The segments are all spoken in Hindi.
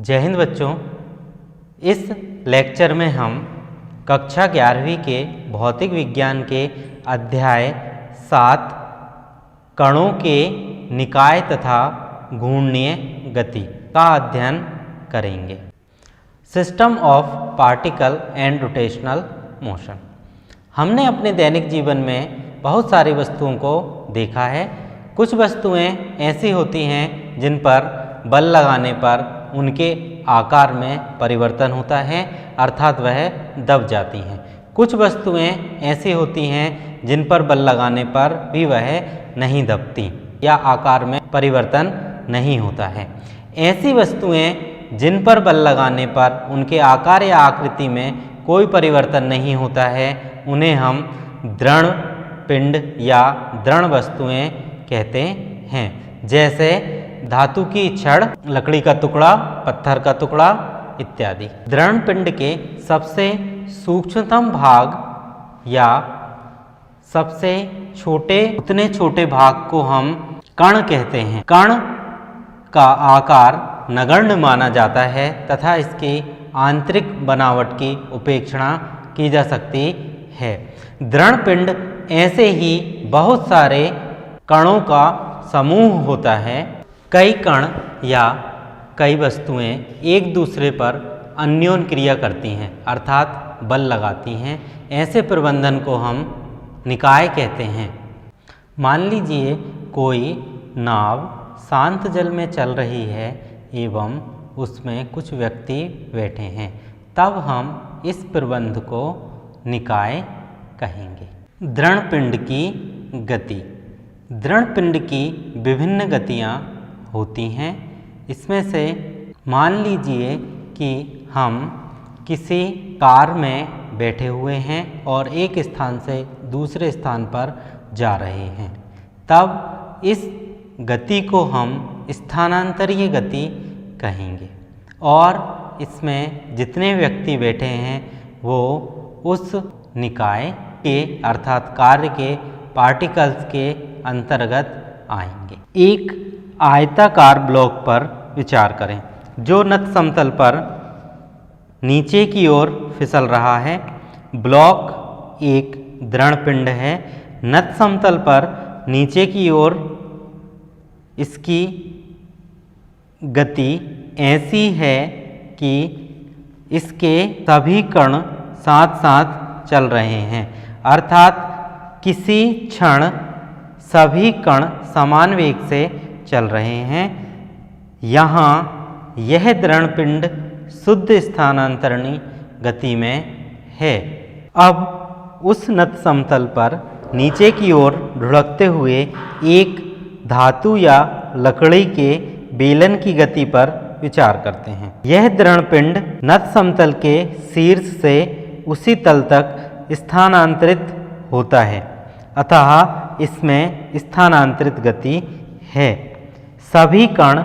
जय हिंद बच्चों, इस लेक्चर में हम कक्षा 11वीं के भौतिक विज्ञान के अध्याय 7 कणों के निकाय तथा घूर्णनीय गति का अध्ययन करेंगे। System of particle and rotational motion. हमने अपने दैनिक जीवन में बहुत सारी वस्तुओं को देखा है। कुछ वस्तुएं ऐसी होती हैं जिन पर बल लगाने पर उनके आकार में परिवर्तन होता है, अर्थात वह दब जाती हैं। कुछ वस्तुएं ऐसी होती हैं जिन पर बल लगाने पर भी वह नहीं दबती या आकार में परिवर्तन नहीं होता है। ऐसी वस्तुएं जिन पर बल लगाने पर उनके आकार या आकृति में कोई परिवर्तन नहीं होता है, उन्हें हम दृढ़ पिंड या दृढ़ वस्तुएं कहते हैं। जैसे धातु की छड़, लकड़ी का टुकड़ा, पत्थर का टुकड़ा इत्यादि। दृढ़ पिंड के सबसे सूक्ष्मतम भाग या सबसे उतने छोटे भाग को हम कण कहते हैं। कण का आकार नगण्य माना जाता है तथा इसकी आंतरिक बनावट की उपेक्षा की जा सकती है। दृढ़ पिंड ऐसे ही बहुत सारे कणों का समूह होता है। कई कण या कई वस्तुएं एक दूसरे पर अन्योन्य क्रिया करती हैं, अर्थात बल लगाती हैं। ऐसे प्रबंधन को हम निकाय कहते हैं। मान लीजिए कोई नाव शांत जल में चल रही है एवं उसमें कुछ व्यक्ति बैठे हैं, तब हम इस प्रबंध को निकाय कहेंगे। दृढ़ पिंड की गति। दृढ़ पिंड की विभिन्न गतियाँ होती हैं। इसमें से मान लीजिए कि हम किसी कार में बैठे हुए हैं और एक स्थान से दूसरे स्थान पर जा रहे हैं, तब इस गति को हम स्थानांतरीय गति कहेंगे। और इसमें जितने व्यक्ति बैठे हैं वो उस निकाय के अर्थात कार्य के पार्टिकल्स के अंतर्गत आएंगे। एक आयताकार ब्लॉक पर विचार करें जो नत समतल पर नीचे की ओर फिसल रहा है। ब्लॉक एक दृढ़ पिंड है। नत समतल पर नीचे की ओर इसकी गति ऐसी है कि इसके सभी कण साथ साथ चल रहे हैं, अर्थात किसी क्षण सभी कण समान वेग से चल रहे हैं। यहाँ यह दृढ़ पिंड शुद्ध स्थानांतरणी गति में है। अब उस नत समतल पर नीचे की ओर ढुढ़कते हुए एक धातु या लकड़ी के बेलन की गति पर विचार करते हैं। यह दृढ़ पिंड नत समतल के शीर्ष से उसी तल तक स्थानांतरित होता है, अतः इसमें स्थानांतरित गति है। सभी कण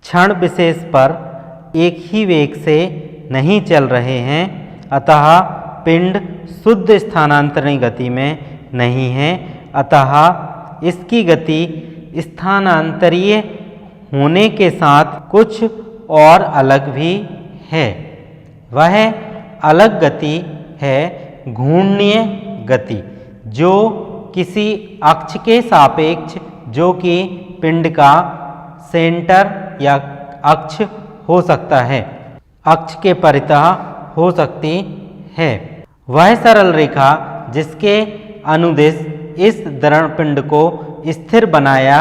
क्षण विशेष पर एक ही वेग से नहीं चल रहे हैं, अतः पिंड शुद्ध स्थानांतरण गति में नहीं है, अतः इसकी गति स्थानांतरीय होने के साथ कुछ और अलग भी है। वह अलग गति है घूर्णनीय गति, जो किसी अक्ष के सापेक्ष, जो कि पिंड का सेंटर या अक्ष हो सकता है, अक्ष के परितः हो सकती है। वह सरल रेखा जिसके अनुदिश इस दृढ़ पिंड को स्थिर बनाया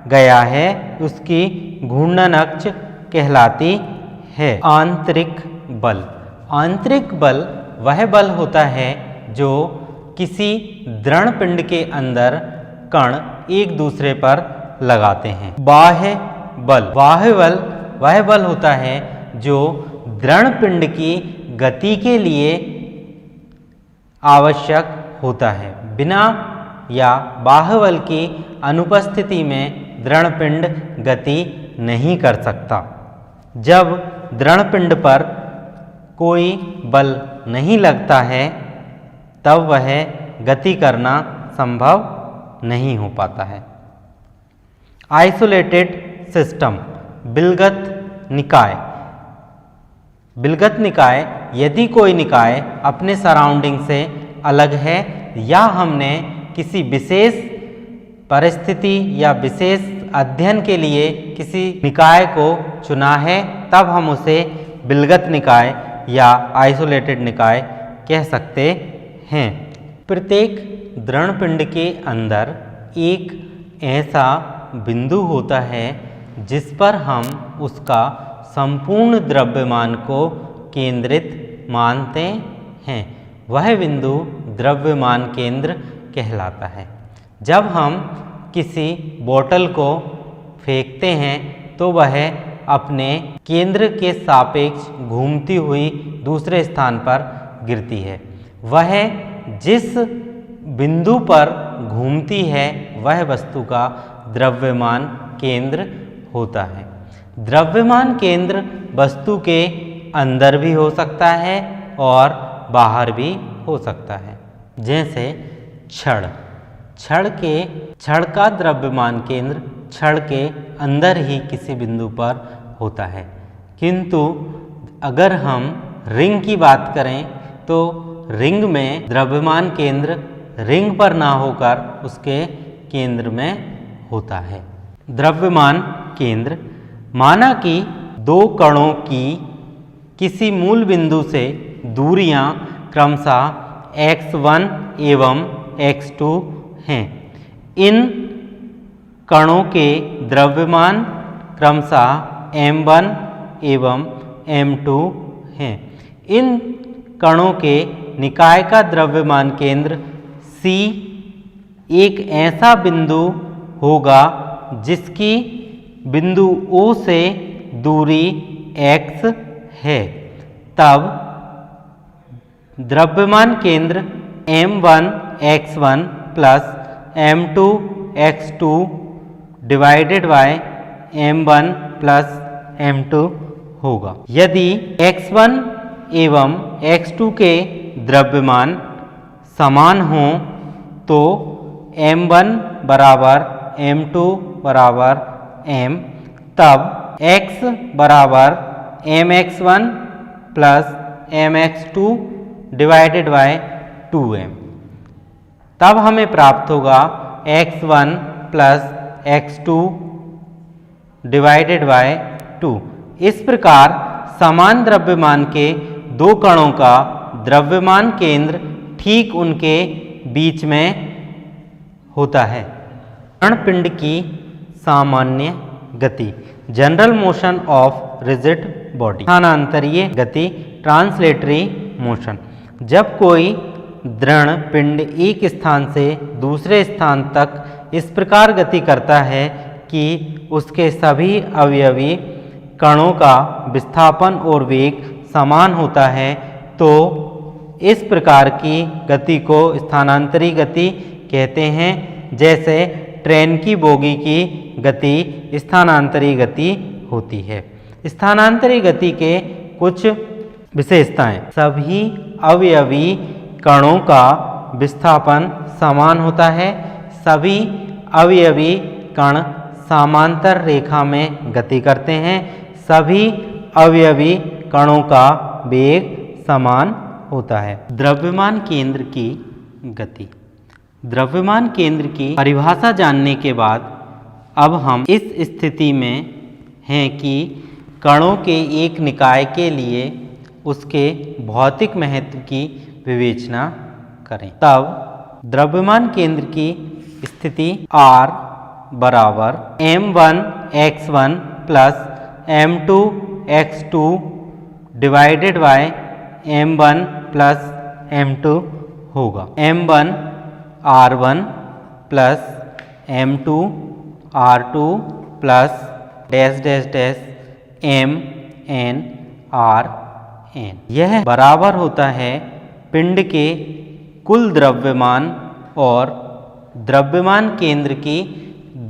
गया है, उसकी घूर्णन अक्ष कहलाती है। आंतरिक बल। आंतरिक बल वह बल होता है जो किसी दृढ़ पिंड के अंदर कण एक दूसरे पर लगाते हैं। बाह्य बल। बाह्य बल वह बल होता है जो दृढ़ पिंड की गति के लिए आवश्यक होता है। बिना या बाह्य बल की अनुपस्थिति में दृढ़ पिंड गति नहीं कर सकता। जब दृढ़ पिंड पर कोई बल नहीं लगता है, तब वह गति करना संभव नहीं हो पाता है। Isolated system. विलगत निकाय। विलगत निकाय यदि कोई निकाय अपने सराउंडिंग से अलग है या हमने किसी विशेष परिस्थिति या विशेष अध्ययन के लिए किसी निकाय को चुना है, तब हम उसे विलगत निकाय या आइसोलेटेड निकाय कह सकते हैं। प्रत्येक द्रवपिंड के अंदर एक ऐसा बिंदु होता है जिस पर हम उसका संपूर्ण द्रव्यमान को केंद्रित मानते हैं। वह बिंदु द्रव्यमान केंद्र कहलाता है। जब हम किसी बोतल को फेंकते हैं तो वह अपने केंद्र के सापेक्ष घूमती हुई दूसरे स्थान पर गिरती है। वह जिस बिंदु पर घूमती है वह वस्तु का द्रव्यमान केंद्र होता है। द्रव्यमान केंद्र वस्तु के अंदर भी हो सकता है और बाहर भी हो सकता है। जैसे छड़ का द्रव्यमान केंद्र छड़ के अंदर ही किसी बिंदु पर होता है, किंतु अगर हम रिंग की बात करें तो रिंग में द्रव्यमान केंद्र रिंग पर ना होकर उसके केंद्र में होता है। द्रव्यमान केंद्र, माना कि दो कणों की किसी मूल बिंदु से दूरियां क्रमशः x1 एवं x2 हैं। इन कणों के द्रव्यमान क्रमशः m1 एवं m2 हैं। इन कणों के निकाय का द्रव्यमान केंद्र C एक ऐसा बिंदु होगा जिसकी बिंदु O से दूरी x है। तब द्रव्यमान केंद्र m1 x1 plus m2 x2 divided by m1 plus m2 होगा। यदि x1 एवं x2 के द्रव्यमान समान हों तो m1 बराबर m2 बराबर m, तब x बराबर mx1 plus mx2 divided by 2m। तब हमें प्राप्त होगा x1 plus x2 divided by 2। इस प्रकार समान द्रव्यमान के दो कणों का द्रव्यमान केंद्र ठीक उनके बीच में होता है। कणपिंड की सामान्य गति, general motion of rigid body, स्थानांतरीय गति, ट्रांसलेटरी मोशन। जब कोई दृढ़ पिंड एक स्थान से दूसरे स्थान तक इस प्रकार गति करता है कि उसके सभी अवयवी कणों का विस्थापन और वेग समान होता है, तो इस प्रकार की गति को स्थानांतरी गति कहते हैं। जैसे ट्रेन की बोगी की गति स्थानांतरी गति होती है। स्थानांतरी गति के कुछ विशेषताएं, सभी अवयवी कणों का विस्थापन समान होता है, सभी अवयवी कण समांतर रेखा में गति करते हैं, सभी अवयवी कणों का वेग समान होता है। द्रव्यमान केंद्र की गति, द्रव्यमान केंद्र की परिभाषा जानने के बाद अब हम इस स्थिति में हैं कि कणों के एक निकाय के लिए उसके भौतिक महत्व की विवेचना करें। तब द्रव्यमान केंद्र की स्थिति r बराबर m1 x1 plus m2 x2 divided by m1 plus m2 होगा। m1 r1 plus m2 r2 plus dash dash dash m n r n। यह बराबर होता है पिंड के कुल द्रव्यमान और द्रव्यमान केंद्र की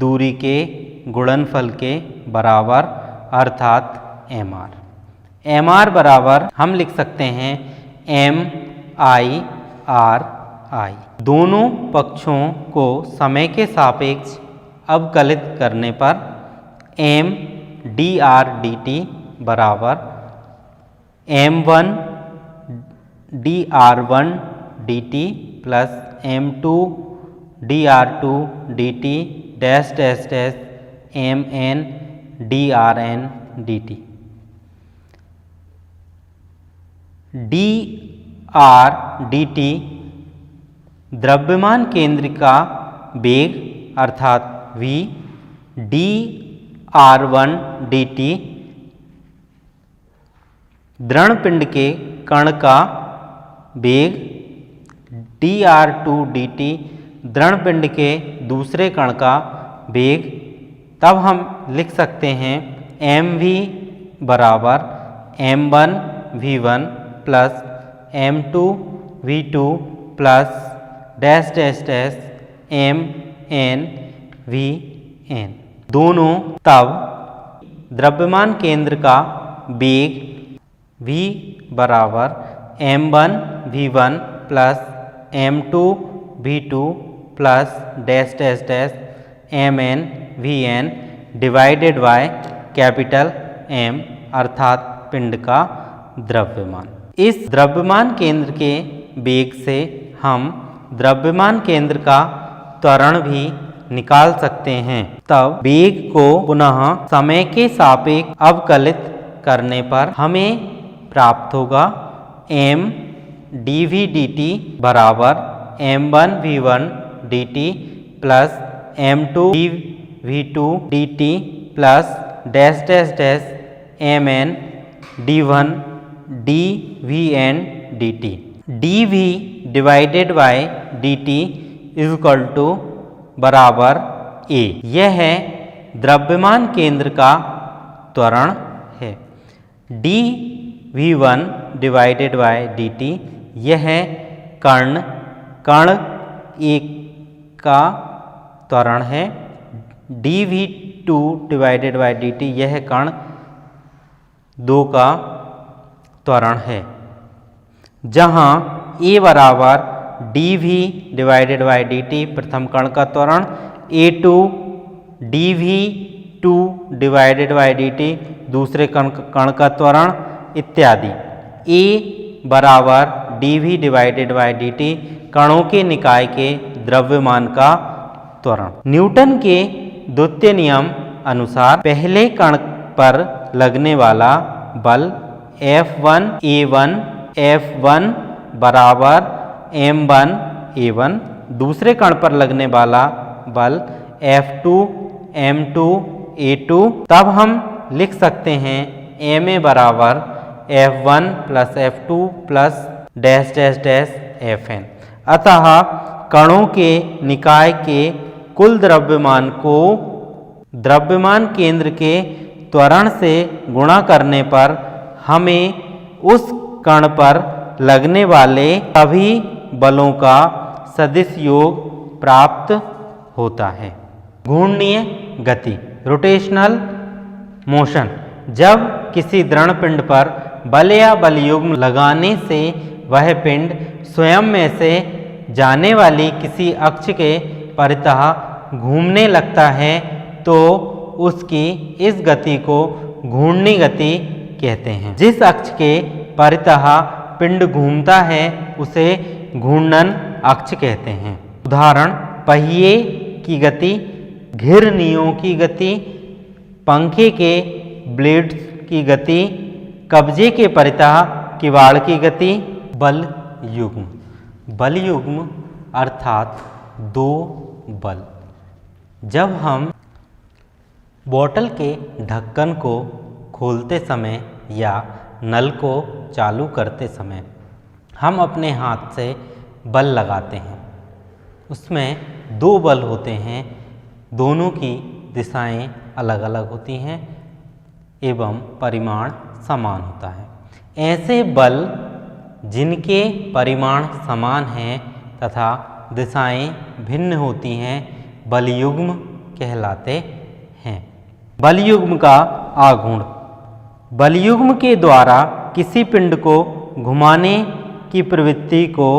दूरी के गुणनफल के बराबर, अर्थात mr। mr बराबर हम लिख सकते हैं m i r i। दोनों पक्षों को समय के सापेक्ष अवकलित करने पर m dr dt बराबर m1 dr1 dt plus m2 dr2 dt dash dash dash mn drn dt। dr dt द्रव्यमान केंद्र का वेग अर्थात v, dr1 dt दृढ़ पिंड के कण का वेग, dr2 dt दृढ़ पिंड के दूसरे कण का वेग। तब हम लिख सकते हैं mv बराबर m1 v1 plus m2 v2 plus dash dash dash mn vn। दोनों तब द्रव्यमान केंद्र का वेग v बराबर m1 v1 plus m2 v2 plus dash dash dash mn vn divided by capital M अर्थात पिंड का द्रव्यमान। इस द्रव्यमान केंद्र के वेग से हम द्रव्यमान केंद्र का त्वरण भी निकाल सकते हैं। तब वेग को पुनः समय के सापेक्ष अवकलित करने पर हमें प्राप्त होगा m dv dt बराबर m1 v1 dt plus m2 v2 dt plus dash dash dash mn d1 dvn dt। dv divided by dt is equal to बराबर a। यह है द्रव्यमान केंद्र का त्वरण है। dv1 डिवाइडेड बाय dt यह कण एक का त्वरण है। dv2 डिवाइडेड बाय dt यह कण दो का त्वरण है। जहाँ a बराबर dv डिवाइडेड बाय dt प्रथम कण का त्वरण, a2 dv2 divided by dt दूसरे कण का त्वरण इत्यादि। a बराबर dv डिवाइडेड बाय dt कणों के निकाय के द्रव्यमान का त्वरण। न्यूटन के द्वितीय नियम अनुसार पहले कण पर लगने वाला बल F1 A1 F1 बराबर m1 A1, दूसरे कण पर लगने वाला बल F2 m2 A2। तब हम लिख सकते हैं ma बराबर F1 plus F2 plus dash dash dash Fn। अतः कणों के निकाय के कुल द्रव्यमान को द्रव्यमान केंद्र के त्वरण से गुणा करने पर हमें उस कण पर लगने वाले सभी बलों का सदिश योग प्राप्त होता है। घूर्णीय गति रोटेशनल मोशन। जब किसी दृढ़ पिंड पर बल या बलयुग्म लगाने से वह पिंड स्वयं में से जाने वाली किसी अक्ष के परितः घूमने लगता है तो उसकी इस गति को घूर्णी गति कहते हैं। जिस अक्ष के परितः पिंड घूमता है उसे घूर्णन अक्ष कहते हैं। उदाहरण पहिए की गति, घिरनियों की गति, पंखे के ब्लेड्स की गति, कब्जे के परितः किवाड़ की गति। बल युग्म, बल युग्म अर्थात दो बल। जब हम बोतल के ढक्कन को खोलते समय या नल को चालू करते समय हम अपने हाथ से बल लगाते हैं। उसमें दो बल होते हैं, दोनों की दिशाएं अलग अलग होती हैं एवं परिमाण समान होता है। ऐसे बल जिनके परिमाण समान हैं तथा दिशाएं भिन्न होती हैं बलयुग्म कहलाते हैं। बलयुग्म का आघूर्ण। बलयुग्म के द्वारा किसी पिंड को घुमाने की प्रवृत्ति को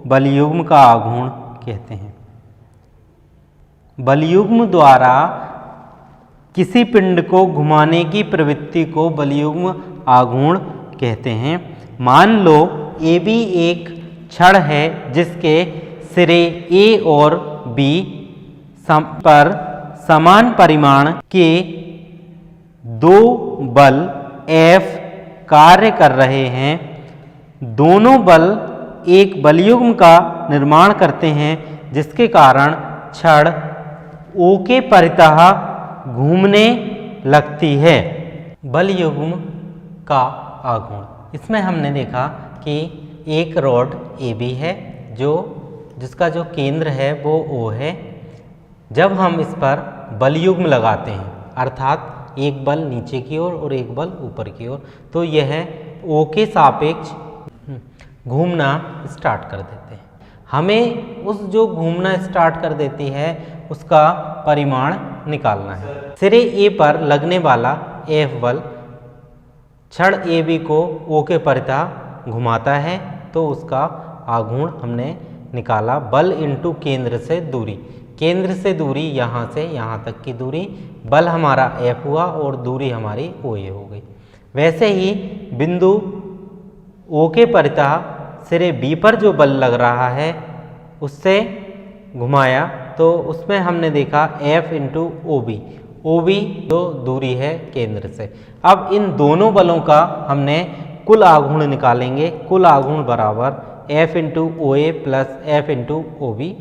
बलयुग्म का आघूर्ण कहते हैं। बलयुग्म द्वारा किसी पिंड को घुमाने की प्रवृत्ति को बलयुग्म आघूर्ण कहते हैं। मान लो AB एक छड़ है जिसके सिरे A और B पर समान परिमाण के दो बल F कार्य कर रहे हैं। दोनों बल एक बलयुग्म का निर्माण करते हैं जिसके कारण छड़ O के परितः घूमने लगती है। बलयुग्म का आघूर्ण, इसमें हमने देखा कि एक रॉड AB है जिसका जो केंद्र है वो O है। जब हम इस पर बलयुग्म लगाते हैं अर्थात एक बल नीचे की ओर और एक बल ऊपर की ओर, तो यह O के सापेक्ष घूमना स्टार्ट कर देते हैं। हमें उस जो घूमना स्टार्ट कर देती है उसका परिमाण निकालना है। सिरे A पर लगने वाला F बल छड़ AB को O के परितः घुमाता है, तो उसका आघूर्ण हमने निकाला बल इंटू केंद्र से दूरी। केंद्र से दूरी यहाँ से यहाँ तक की दूरी, बल हमारा F हुआ और दूरी हमारी OA हो गई। वैसे ही बिंदु O के परितः सिरे B पर जो बल लग रहा है उससे घुमाया, तो उसमें हमने देखा F इंटू OB जो दूरी है केंद्र से। अब इन दोनों बलों का हमने कुल आघूर्ण निकालेंगे। कुल आघूर्ण बराबर F into OA plus F into OB।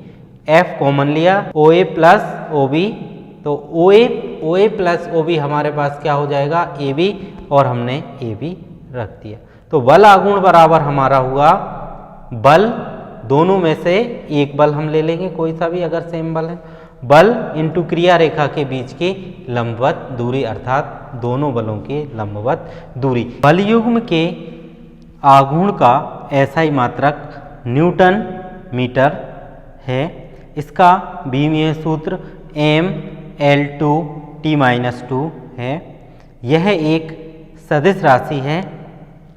F common लिया, OA प्लस OB, तो OA प्लस OB हमारे पास क्या हो जाएगा AB, और हमने AB रख दिया। तो बल आघूर्ण बराबर हमारा हुआ बल, दोनों में से एक बल हम ले लेंगे कोई सा भी अगर सेम बल है, बल इंटू क्रिया रेखा के बीच की लंबवत दूरी अर्थात दोनों बलों की लंबवत दूरी। बलयुग्म के आघूर्ण का SI मात्रक न्यूटन मीटर है। इसका बीमीय सूत्र ML2T-2 है। यह एक सदिश राशि है।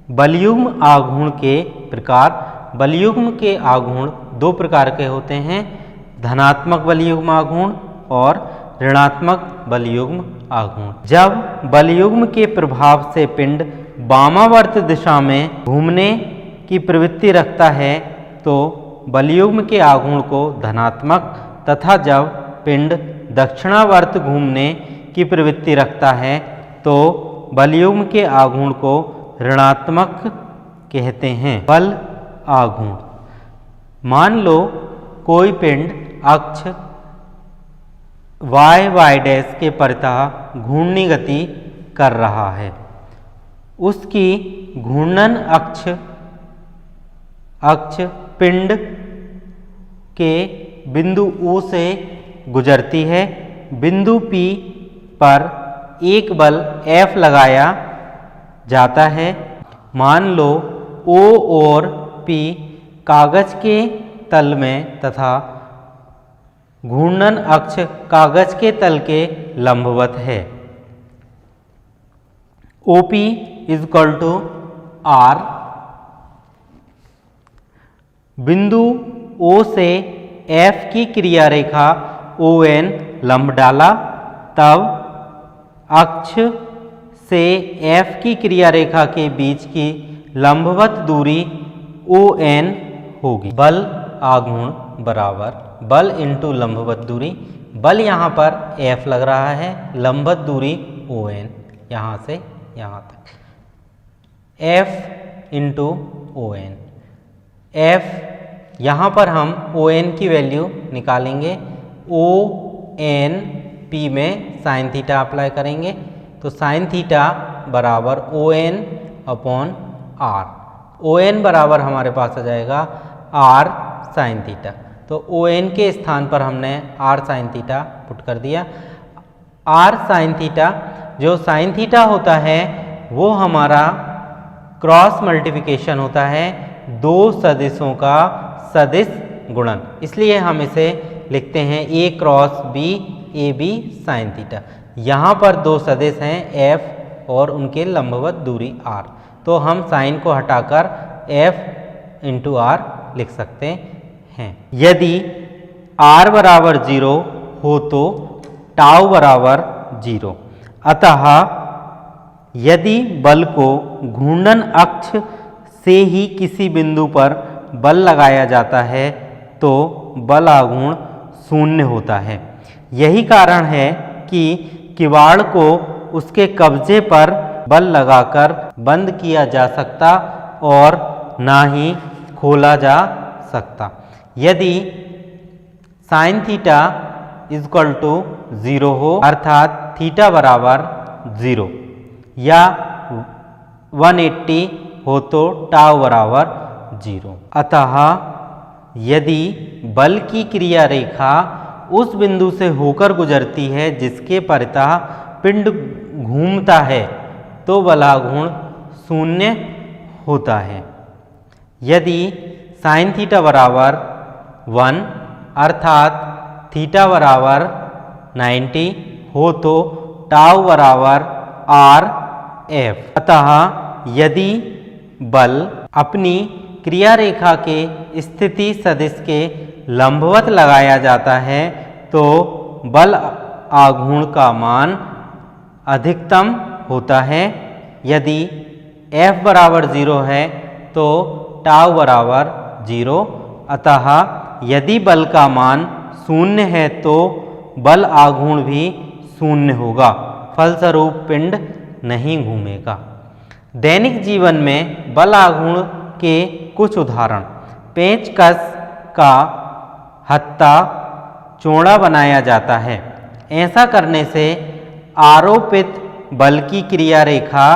बलयुग्म आघूर्ण के प्रकार, बलयुग्म के आघूर्ण दो प्रकार के होते हैं, धनात्मक बलयुग्म आघूर्ण और ऋणात्मक बलयुग्म आघूर्ण। जब बलयुग्म के प्रभाव से पिंड वामावर्त दिशा में घूमने की प्रवृत्ति रखता है तो बलयुग्म के आघूर्ण को धनात्मक, तथा जब पिंड दक्षिणावर्त घूमने की प्रवृत्ति रखता है तो बलयुग्म के आघूर्ण को ऋणात्मक कहते हैं। बल आघूर्ण, मान लो कोई पिंड अक्ष y डैश के परितः घूर्णी गति कर रहा है। उसकी घूर्णन अक्ष पिंड के बिंदु O से गुजरती है। बिंदु P पर एक बल F लगाया जाता है। मान लो O और P कागज के तल में तथा घूर्णन अक्ष कागज के तल के लंबवत है। OP = R। बिंदु O से F की क्रिया रेखा ON लंब डाला, तब अक्ष से F की क्रिया रेखा के बीच की लंबवत दूरी ON होगी। बल आघूर्ण बराबर बल इंटू लंबवत दूरी। बल यहाँ पर F लग रहा है, लंबवत दूरी ON यहाँ से यहाँ तक, F इंटू ON। F यहाँ पर हम ON की वैल्यू निकालेंगे। ON P में साइन थीटा अप्लाई करेंगे, तो साइन थीटा बराबर ON अपॉन R। ON बराबर हमारे पास आ जाएगा R साइन थीटा, तो ON के स्थान पर हमने R साइन थीटा पुट कर दिया। R साइन थीटा, जो साइन थीटा होता है वो हमारा क्रॉस मल्टीप्लिकेशन होता है दो सदिशों का सदिश गुणन, इसलिए हम इसे लिखते हैं A cross B AB sine theta. यहाँ पर दो सदिश हैं F और उनके लंबवत दूरी R, तो हम साइन को हटाकर F इंटू R लिख सकते हैं। यदि R बराबर 0 हो तो टाउ बराबर 0, अतः यदि बल को घूर्णन अक्ष से ही किसी बिंदु पर बल लगाया जाता है तो बल आघूर्ण शून्य होता है। यही कारण है कि किवाड़ को उसके कब्जे पर बल लगाकर बंद किया जा सकता और ना ही खोला जा सकता। यदि साइन थीटा इक्वल टू 0 हो अर्थात थीटा बराबर 0 या 180 हो तो टाउ बराबर 0। अतः यदि बल की क्रिया रेखा उस बिंदु से होकर गुजरती है जिसके परितः पिंड घूमता है तो बलाघूर्ण शून्य होता है। यदि साइन थीटा बराबर 1 अर्थात थीटा बराबर 90 हो तो टाउ बराबर आर एफ। अतः यदि बल अपनी क्रिया रेखा के स्थिति सदिश के लंबवत लगाया जाता है तो बल आघूर्ण का मान अधिकतम होता है। यदि F बराबर 0 है तो टाउ बराबर 0। अतः यदि बल का मान शून्य है तो बल आघूर्ण भी शून्य होगा, फलस्वरूप पिंड नहीं घूमेगा। दैनिक जीवन में बल आघूर्ण के कुछ उदाहरण: पेंचकस का हत्था चौड़ा बनाया जाता है। ऐसा करने से आरोपित बल की क्रिया रेखा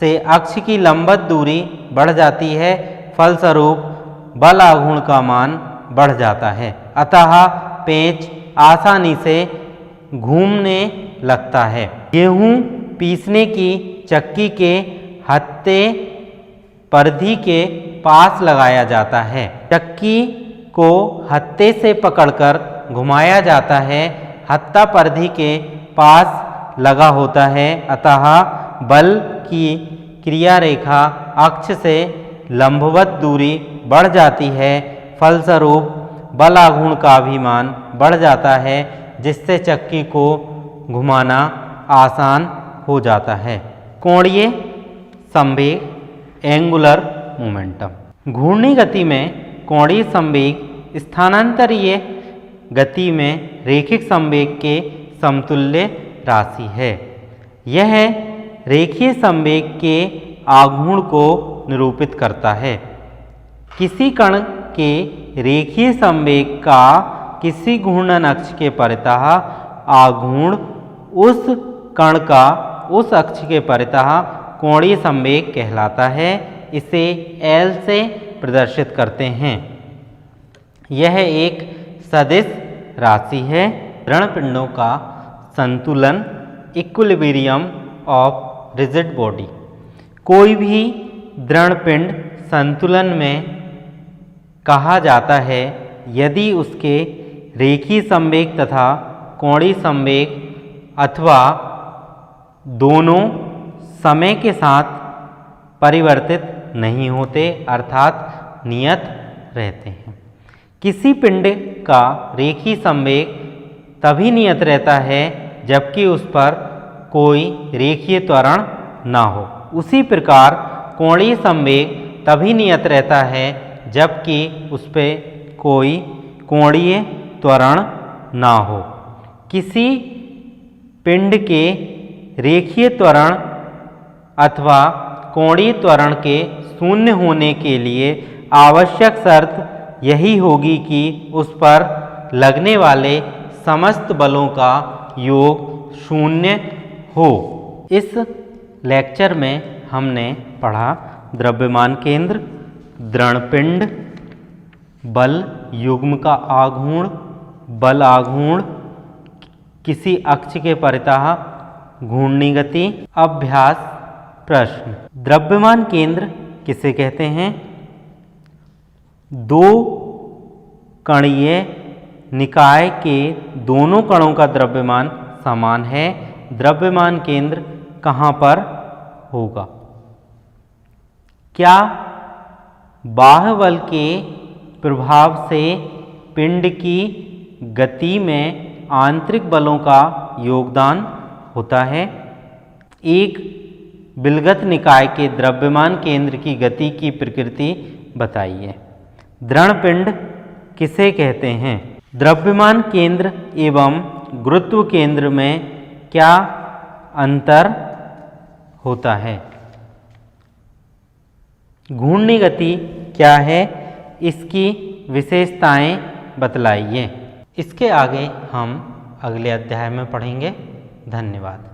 से अक्ष की लंबवत दूरी बढ़ जाती है, फलस्वरूप बल आघूर्ण का मान बढ़ जाता है। अतः पेंच आसानी से घूमने लगता है। गेहूं पीसने की चक्की के हत्थे परिधि के पास लगाया जाता है। चक्की को हत्थे से पकड़कर घुमाया जाता है, हत्था परिधि के पास लगा होता है। अतः बल की क्रिया रेखा अक्ष से लंबवत दूरी बढ़ जाती है, फलस्वरूप बल आघूर्ण का भी मान बढ़ जाता है, जिससे चक्की को घुमाना आसान हो जाता है। कोणीय संवेग एंगुलर मोमेंटम। घूर्णी गति में कोणीय संवेग स्थानांतरीय गति में रैखिक संवेग के समतुल्य राशि है। यह रेखीय संवेग के आघूर्ण को निरूपित करता है। किसी कण के रेखीय संवेग का किसी घूर्णन अक्ष के परितः आघूर्ण उस कण का उस अक्ष के परितः कोणीय संवेग कहलाता है। इसे L से प्रदर्शित करते हैं। यह एक सदिश राशि है। ऋणपिंडों का संतुलन इक्विलिब्रियम ऑफ रिजिड बॉडी। कोई भी दृढ़पिंड संतुलन में कहा जाता है यदि उसके रेखीय संवेग तथा कोणीय संवेग अथवा दोनों समय के साथ परिवर्तित नहीं होते, अर्थात नियत रहते हैं। किसी पिंड का रेखीय संवेग तभी नियत रहता है जबकि उस पर कोई रेखीय त्वरण ना हो। उसी प्रकार कोणीय संवेग तभी नियत रहता है जबकि उस पर कोई कोणीय त्वरण ना हो। किसी पिंड के रेखीय त्वरण अथवा कोणीय त्वरण के शून्य होने के लिए आवश्यक शर्त यही होगी कि उस पर लगने वाले समस्त बलों का योग शून्य हो। इस लेक्चर में हमने पढ़ा द्रव्यमान केंद्र, दृढ़पिंड, बल युग्म का आघूर्ण, बल आघूर्ण, किसी अक्ष के परितः घूर्णी गति। अभ्यास प्रश्न: द्रव्यमान केंद्र किसे कहते हैं? दो कणीय निकाय के दोनों कणों का द्रव्यमान समान है। द्रव्यमान केंद्र कहाँ पर होगा? क्या बाह्य बल के प्रभाव से पिंड की गति में आंतरिक बलों का योगदान होता है? एक विलगत निकाय के द्रव्यमान केंद्र की गति की प्रकृति बताइए। दृढ़ पिंड किसे कहते हैं? द्रव्यमान केंद्र एवं गुरुत्व केंद्र में क्या अंतर होता है? घूर्णी गति क्या है? इसकी विशेषताएं बतलाइए। इसके आगे हम अगले अध्याय में पढ़ेंगे। धन्यवाद।